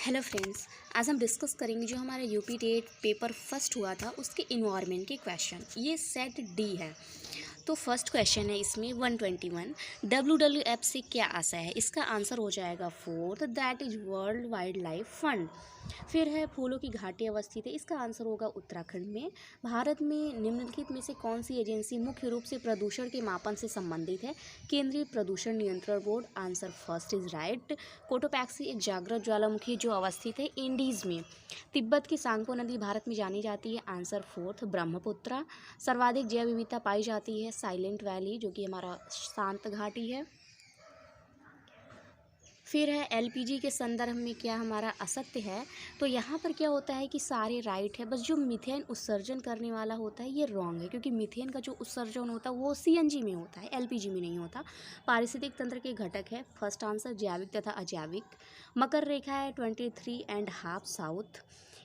Hello friends, आज हम discuss करेंगे जो हमारा यूपी टेट पेपर फर्स्ट हुआ था उसके इन्वायरमेंट के क्वेश्चन। ये सेट डी है। तो फर्स्ट क्वेश्चन है इसमें 121 WWF से क्या आशय है। इसका आंसर हो जाएगा fourth, that is world wild life fund. फिर है फूलों की घाटी अवस्थित है। इसका आंसर होगा उत्तराखंड में। भारत में निम्नलिखित में से कौन सी एजेंसी मुख्य रूप से प्रदूषण के मापन से संबंधित है। केंद्रीय प्रदूषण नियंत्रण board. Answer first is right. Cotopaxi एक जागृत ज्वालामुखी जो अवस्थित है इंडीज में। तिब्बत की सांगपो नदी भारत में जानी जाती है। Answer fourth Brahmaputra. सर्वाधिक जैव विविधता पाई जाती है साइलेंट वैली जो कि हमारा शांत घाटी है। फिर है एलपीजी के संदर्भ में क्या हमारा असत्य है। तो यहाँ पर क्या होता है कि सारे राइट है, बस जो मीथेन उत्सर्जन करने वाला होता है ये रॉन्ग है, क्योंकि मीथेन का जो उत्सर्जन होता है वो सीएनजी में होता है, एलपीजी में नहीं होता। पारिस्थितिक तंत्र के घटक है फर्स्ट आंसर जैविक तथा अजैविक। मकर रेखा है 23.5 साउथ।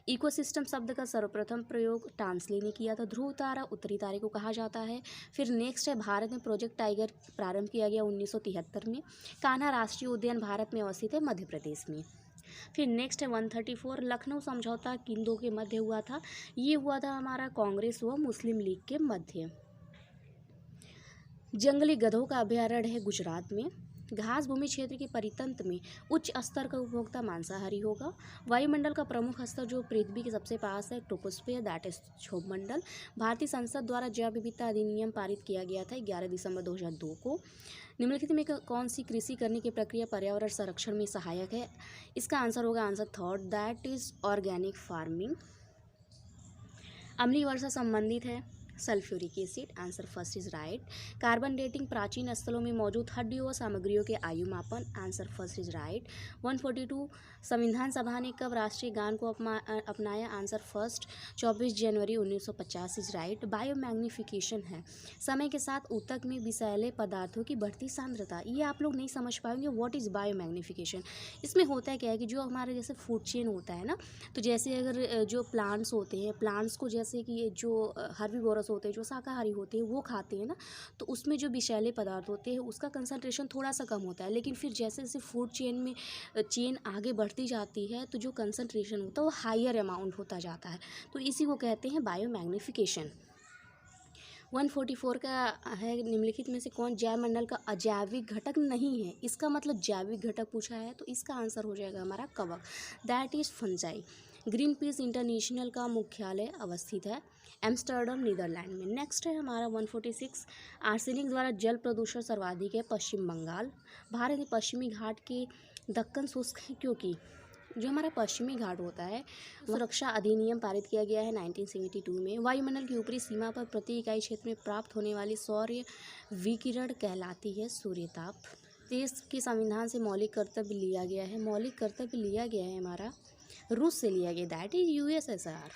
इकोसिस्टम शब्द का सर्वप्रथम प्रयोग टांसली ने किया था। ध्रुव तारा उत्तरी तारे को कहा जाता है। फिर नेक्स्ट है भारत में प्रोजेक्ट टाइगर प्रारंभ किया गया 1973 में। कान्हा राष्ट्रीय उद्यान भारत में अवस्थित है मध्य प्रदेश में। फिर नेक्स्ट है 134 लखनऊ समझौता किन दो के मध्य हुआ था। ये हुआ था हमारा कांग्रेस व मुस्लिम लीग के मध्य। जंगली गधों का अभयारण्य है गुजरात में। घास भूमि क्षेत्र के परितंत्र में उच्च स्तर का उपभोक्ता मांसाहारी होगा। वायुमंडल का प्रमुख स्तर जो पृथ्वी के सबसे पास है ट्रोपोस्फियर दैट इज क्षोभमंडल। भारतीय संसद द्वारा जैव विविधता अधिनियम पारित किया गया था 11 दिसंबर 2002 को। निम्नलिखित में कौन सी कृषि करने की प्रक्रिया पर्यावरण संरक्षण में सहायक है। इसका आंसर होगा answer third that is organic farming. अम्लीय वर्षा संबंधित है sulphuric acid. Answer first is right. Carbon dating प्राचीन स्थलों में मौजूद हड्डियों व सामग्रियों के आयु मापन। Answer first is right. 142 संविधान सभा ने कब राष्ट्रीय गान को अपनाया। Answer first 24 January 1950 is right. Bio magnification है समय के साथ ऊतक में विषैले पदार्थों की बढ़ती सांद्रता। ये आप लोग नहीं समझ पाएंगे व्हाट इज बायो मैग्निफिकेशन। इसमें होता है क्या है कि जो हमारे जैसे फूड चेन होता है ना, तो जैसे अगर जो प्लांट्स होते हैं, प्लांट्स को जैसे कि जो हर्बीवोरस होते हैं, जो शाकाहारी होते हैं वो खाते हैं ना, तो उसमें जो विषैले पदार्थ होते हैं उसका कंसंट्रेशन थोड़ा सा कम होता है। लेकिन फिर जैसे जैसे फूड चेन में चेन आगे बढ़ती जाती है तो जो कंसंट्रेशन होता है वो हायर अमाउंट होता जाता है। तो इसी को कहते हैं बायो मैग्निफिकेशन। 144 का है निम्नलिखित में से कौन जैवमंडल का अजैविक घटक नहीं है। इसका मतलब जैविक घटक पूछा है तो इसका आंसर हो जाएगा हमारा कवक that is fungi. Green peas international का मुख्यालय अवस्थित है एम्स्टर्डम नीदरलैंड में। नेक्स्ट है हमारा 146 आर्सेनिक द्वारा जल प्रदूषण सर्वाधिक है पश्चिम बंगाल। भारत में पश्चिमी घाट के दक्कन शुष्क है क्योंकि जो हमारा पश्चिमी घाट होता है सुरक्षा अधिनियम पारित किया गया है 1972 में। वायुमंडल की ऊपरी सीमा पर प्रति इकाई क्षेत्र में प्राप्त होने वाली सौर्य विकिरण कहलाती है सूर्यताप। देश के संविधान से मौलिक कर्तव्य लिया गया है। मौलिक कर्तव्य लिया गया है हमारा रूस से लिया गया दैट इज USSR।